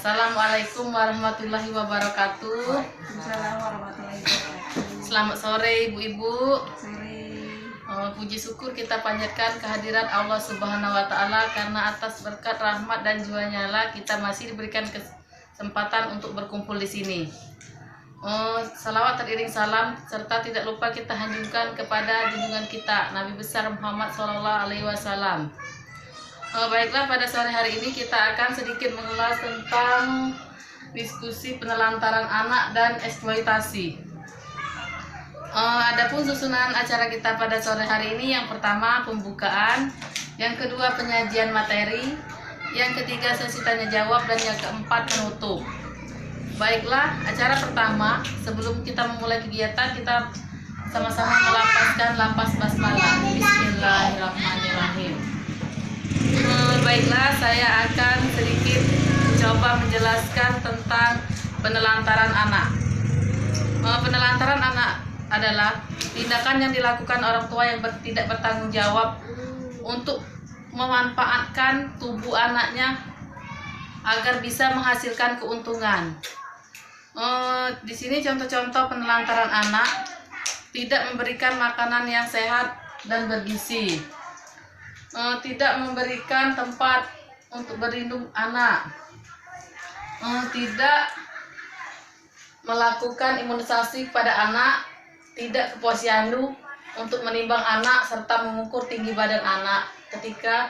Assalamualaikum warahmatullahi wabarakatuh. Waalaikumsalam warahmatullahi wabarakatuh. Selamat sore ibu-ibu. Sore. Puji syukur kita panjatkan kehadiran Allah Subhanahu wa Ta'ala, karena atas berkat rahmat dan juanya lah kita masih diberikan kesempatan untuk berkumpul di sini. Salawat teriring salam serta tidak lupa kita hancurkan kepada junjungan kita Nabi besar Muhammad SAW. Baiklah, pada sore hari ini kita akan sedikit mengulas tentang diskusi penelantaran anak dan eksploitasi. Adapun susunan acara kita pada sore hari ini, yang pertama pembukaan, yang kedua penyajian materi, yang ketiga sesi tanya jawab, dan yang keempat penutup. Baiklah, acara pertama, sebelum kita memulai kegiatan, kita sama-sama melafazkan lafaz basmalah. Bismillahirrahmanirrahim. Baiklah, saya akan sedikit mencoba menjelaskan tentang penelantaran anak. Penelantaran anak adalah tindakan yang dilakukan orang tua yang tidak bertanggung jawab untuk memanfaatkan tubuh anaknya agar bisa menghasilkan keuntungan. Di sini contoh-contoh penelantaran anak: tidak memberikan makanan yang sehat dan bergizi, tidak memberikan tempat untuk berlindung anak, tidak melakukan imunisasi pada anak, tidak ke posyandu untuk menimbang anak serta mengukur tinggi badan anak ketika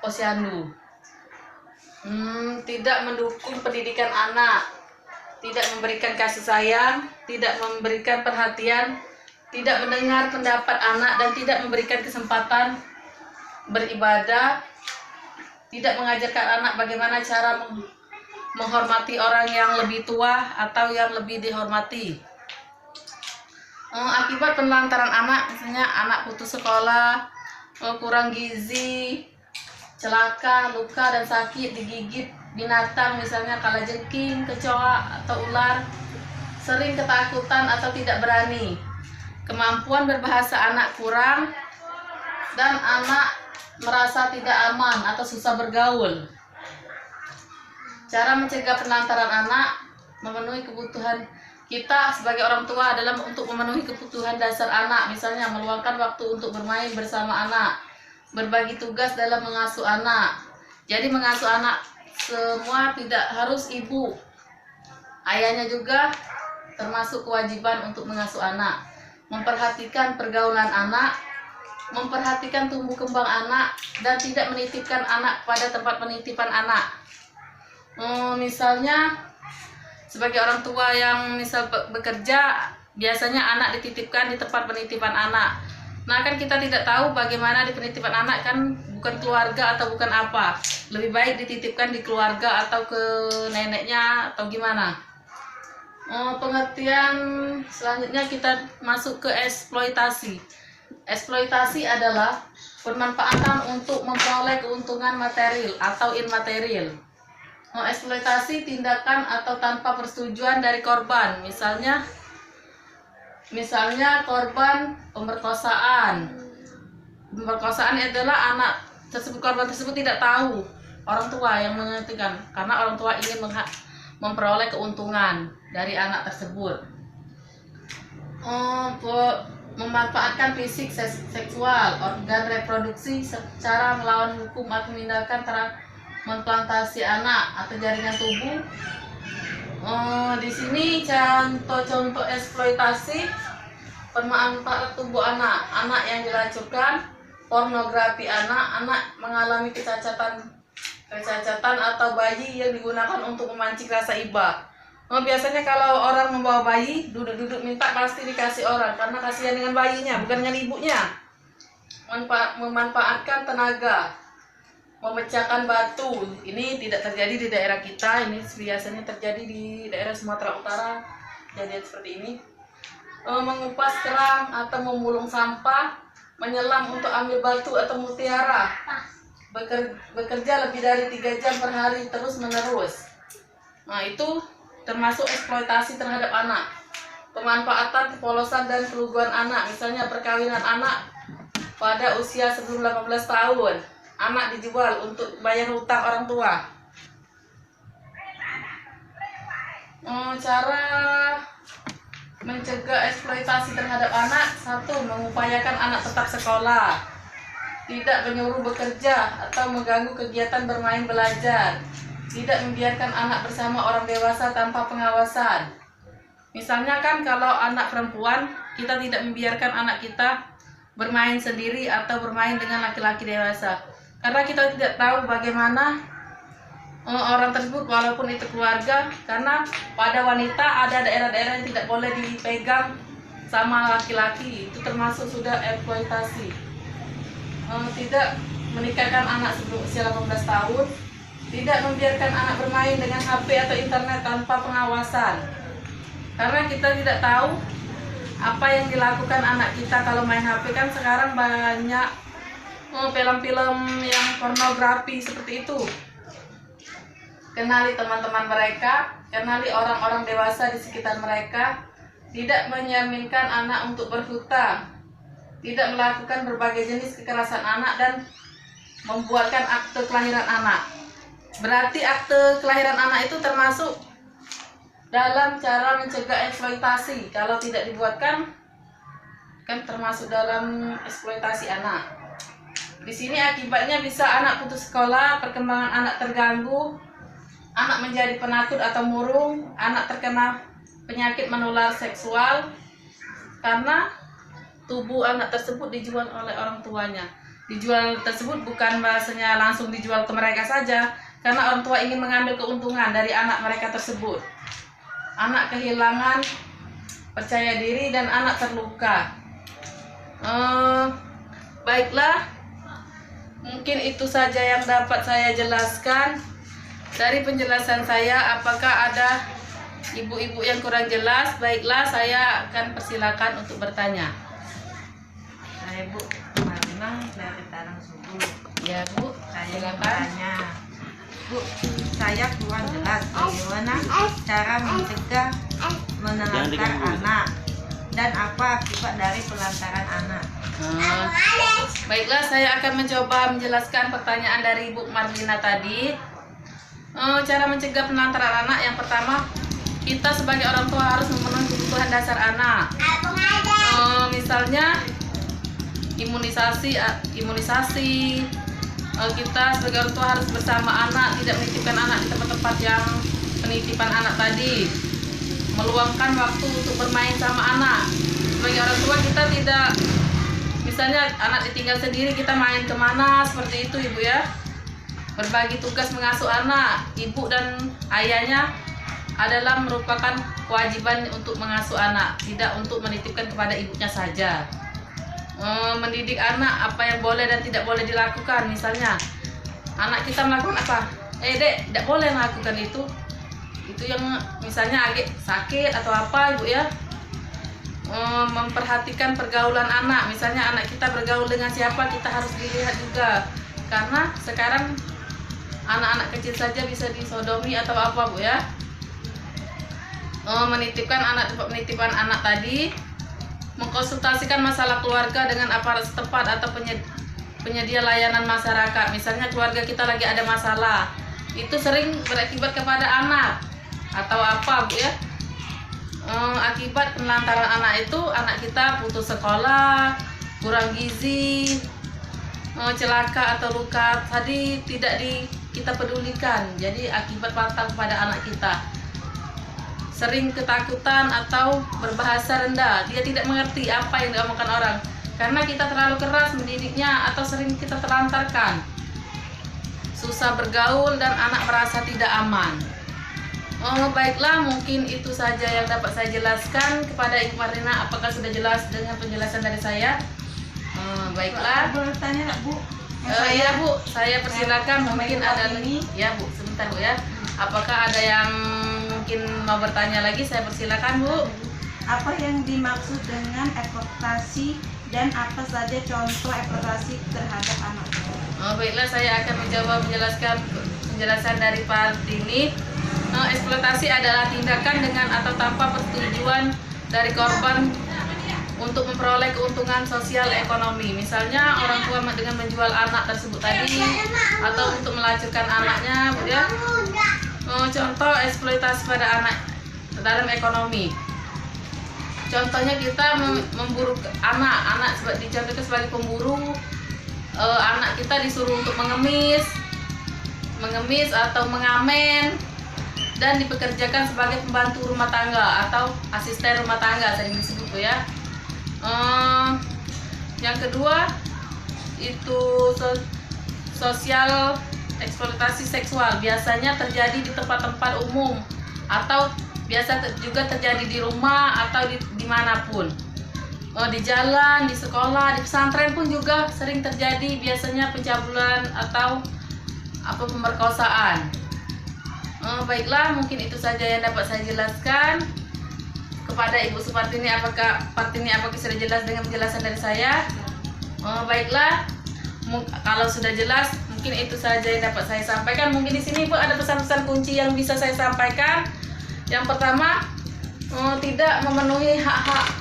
posyandu, tidak mendukung pendidikan anak, tidak memberikan kasih sayang, tidak memberikan perhatian, tidak mendengar pendapat anak, dan tidak memberikan kesempatan beribadah, tidak mengajarkan anak bagaimana cara menghormati orang yang lebih tua atau yang lebih dihormati. Akibat penelantaran anak, misalnya anak putus sekolah, kurang gizi, celaka, luka dan sakit, digigit binatang misalnya kalajengking, kecoa atau ular, sering ketakutan atau tidak berani, kemampuan berbahasa anak kurang, dan anak merasa tidak aman atau susah bergaul. Cara mencegah penelantaran anak: memenuhi kebutuhan kita sebagai orang tua adalah untuk memenuhi kebutuhan dasar anak, misalnya meluangkan waktu untuk bermain bersama anak, berbagi tugas dalam mengasuh anak. Jadi mengasuh anak semua tidak harus ibu, ayahnya juga termasuk kewajiban untuk mengasuh anak, memperhatikan pergaulan anak, memperhatikan tumbuh kembang anak, dan tidak menitipkan anak pada tempat penitipan anak. Misalnya sebagai orang tua yang misal bekerja, biasanya anak dititipkan di tempat penitipan anak. Nah, kan kita tidak tahu bagaimana di penitipan anak, kan bukan keluarga atau bukan apa. Lebih baik dititipkan di keluarga atau ke neneknya atau gimana. Pengertian selanjutnya kita masuk ke eksploitasi. Eksploitasi adalah pemanfaatan untuk memperoleh keuntungan material atau immaterial. Eksploitasi tindakan atau tanpa persetujuan dari korban, misalnya korban pemerkosaan. Pemerkosaan adalah korban tersebut tidak tahu orang tua yang menghentikan, karena orang tua ingin memperoleh keuntungan dari anak tersebut. Memanfaatkan fisik, seksual, organ reproduksi secara melawan hukum atau tindakan transplantasi anak atau jaringan tubuh. Di sini contoh-contoh eksploitasi: pemanfaatan tubuh anak yang diracunkan, pornografi anak mengalami kecacatan atau bayi yang digunakan untuk memancing rasa iba. Biasanya kalau orang membawa bayi, duduk-duduk minta pasti dikasih orang, karena kasihan dengan bayinya, bukan dengan ibunya. Memanfaatkan tenaga, memecahkan batu. Ini tidak terjadi di daerah kita, ini biasanya terjadi di daerah Sumatera Utara, kejadian seperti ini. Mengupas kerang atau memulung sampah, menyelam untuk ambil batu atau mutiara, bekerja lebih dari 3 jam per hari terus menerus. Nah, itu termasuk eksploitasi terhadap anak. Pemanfaatan kepolosan dan keluguan anak, misalnya perkawinan anak pada usia sebelum 18 tahun, anak dijual untuk bayar hutang orang tua. Cara mencegah eksploitasi terhadap anak, satu, mengupayakan anak tetap sekolah, tidak menyuruh bekerja atau mengganggu kegiatan bermain belajar, tidak membiarkan anak bersama orang dewasa tanpa pengawasan. Misalnya kan kalau anak perempuan, kita tidak membiarkan anak kita bermain sendiri atau bermain dengan laki-laki dewasa, karena kita tidak tahu bagaimana orang tersebut, walaupun itu keluarga, karena pada wanita ada daerah-daerah yang tidak boleh dipegang sama laki-laki, itu termasuk sudah eksploitasi. Tidak menikahkan anak sebelum usia 18 tahun, tidak membiarkan anak bermain dengan HP atau internet tanpa pengawasan, karena kita tidak tahu apa yang dilakukan anak kita kalau main HP. Kan sekarang banyak film-film yang pornografi seperti itu. Kenali teman-teman mereka, kenali orang-orang dewasa di sekitar mereka, tidak menyaminkan anak untuk berhutang, tidak melakukan berbagai jenis kekerasan anak, dan membuatkan akte kelahiran anak. Berarti akte kelahiran anak itu termasuk dalam cara mencegah eksploitasi. Kalau tidak dibuatkan, kan termasuk dalam eksploitasi anak. Di sini akibatnya bisa anak putus sekolah, perkembangan anak terganggu, anak menjadi penakut atau murung, anak terkena penyakit menular seksual, karena tubuh anak tersebut dijual oleh orang tuanya. Dijual tersebut bukan bahasanya langsung dijual ke mereka saja, karena orang tua ingin mengambil keuntungan dari anak mereka tersebut. Anak kehilangan percaya diri dan anak terluka. Baiklah, mungkin itu saja yang dapat saya jelaskan. Dari penjelasan saya, apakah ada ibu-ibu yang kurang jelas? Baiklah, saya akan persilakan untuk bertanya. Saya Bu Marina dari Tanang Subuh. Ya Bu, Saya silakan. bertanya, Bu, saya kurang jelas bagaimana cara mencegah menelantar anak dan apa akibat dari pelantaran anak. Baiklah, saya akan mencoba menjelaskan pertanyaan dari Ibu Marlina tadi. Cara mencegah penelantaran anak, yang pertama, kita sebagai orang tua harus memenuhi kebutuhan dasar anak. Misalnya imunisasi. Kita sebagai orang tua harus bersama anak, tidak menitipkan anak di tempat-tempat yang penitipan anak tadi. Meluangkan waktu untuk bermain sama anak. Sebagai orang tua kita tidak, misalnya anak ditinggal sendiri, kita main kemana, seperti itu Ibu ya. Berbagi tugas mengasuh anak. Ibu dan ayahnya adalah merupakan kewajiban untuk mengasuh anak, tidak untuk menitipkan kepada ibunya saja. Mendidik anak apa yang boleh dan tidak boleh dilakukan. Misalnya anak kita melakukan apa, dek, tidak boleh melakukan itu yang misalnya agak sakit atau apa Ibu ya. Memperhatikan pergaulan anak. Misalnya anak kita bergaul dengan siapa, kita harus dilihat juga, karena sekarang anak-anak kecil saja bisa disodomi atau apa Bu ya. Menitipkan anak, tempat penitipan anak tadi, mengkonsultasikan masalah keluarga dengan aparat setempat atau penyedia layanan masyarakat. Misalnya keluarga kita lagi ada masalah, itu sering berakibat kepada anak atau apa Bu ya. Akibat penelantaran anak itu, anak kita putus sekolah, kurang gizi, celaka atau luka tadi tidak kita pedulikan, jadi akibat fatal kepada anak kita. Sering ketakutan atau berbahasa rendah, dia tidak mengerti apa yang diomongkan orang karena kita terlalu keras mendidiknya, atau sering kita terlantarkan, susah bergaul dan anak merasa tidak aman. Baiklah, mungkin itu saja yang dapat saya jelaskan kepada Ibu Marina. Apakah sudah jelas dengan penjelasan dari saya? Baiklah. Boleh tanya Bu? Ya Bu, saya persilakan. Mungkin ada lagi. Ya Bu, sebentar Bu ya. Apakah ada yang mungkin mau bertanya lagi? Saya persilakan Bu. Apa yang dimaksud dengan eksploitasi dan apa saja contoh eksploitasi terhadap anak? Baiklah, saya akan mencoba menjelaskan penjelasan dari Pak Dini. Eksploitasi adalah tindakan dengan atau tanpa persetujuan dari korban untuk memperoleh keuntungan sosial ekonomi. Misalnya orang tua dengan menjual anak tersebut tadi, atau untuk melacurkan anaknya, ya. Contoh eksploitasi pada anak terhadap ekonomi. Contohnya kita memburu anak dicontohkan sebagai pemburu. Anak kita disuruh untuk mengemis atau mengamen, dan dipekerjakan sebagai pembantu rumah tangga atau asisten rumah tangga sering disebut tuh ya. Yang kedua itu sosial eksploitasi seksual, biasanya terjadi di tempat-tempat umum atau biasa juga terjadi di rumah atau dimanapun. Di jalan, di sekolah, di pesantren pun juga sering terjadi biasanya pencabulan atau pemerkosaan. Baiklah, mungkin itu saja yang dapat saya jelaskan kepada Ibu Supartini. Apakah sudah jelas dengan penjelasan dari saya? Baiklah, kalau sudah jelas, mungkin itu saja yang dapat saya sampaikan. Mungkin di sini Bu ada pesan-pesan kunci yang bisa saya sampaikan. Yang pertama, tidak memenuhi hak-hak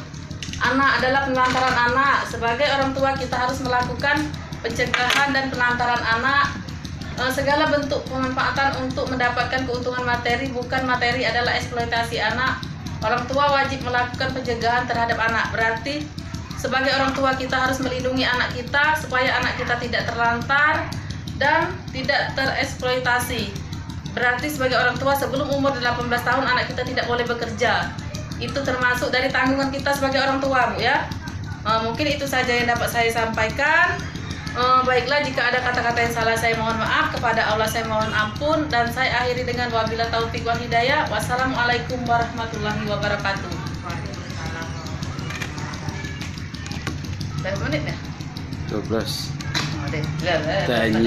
anak adalah penelantaran anak. Sebagai orang tua kita harus melakukan pencegahan dan penelantaran anak. Segala bentuk pemanfaatan untuk mendapatkan keuntungan materi, bukan materi, adalah eksploitasi anak. Orang tua wajib melakukan pencegahan terhadap anak. Berarti sebagai orang tua kita harus melindungi anak kita supaya anak kita tidak terlantar dan tidak tereksploitasi. Berarti sebagai orang tua sebelum umur 18 tahun anak kita tidak boleh bekerja. Itu termasuk dari tanggungan kita sebagai orang tua, Bu ya. Mungkin itu saja yang dapat saya sampaikan. Baiklah, jika ada kata-kata yang salah saya mohon maaf, kepada Allah saya mohon ampun, dan saya akhiri dengan wabillahi taufik wal hidayah. Wassalamualaikum warahmatullahi wabarakatuh. Berapa menit ya? 12. Oh, deh. Tanya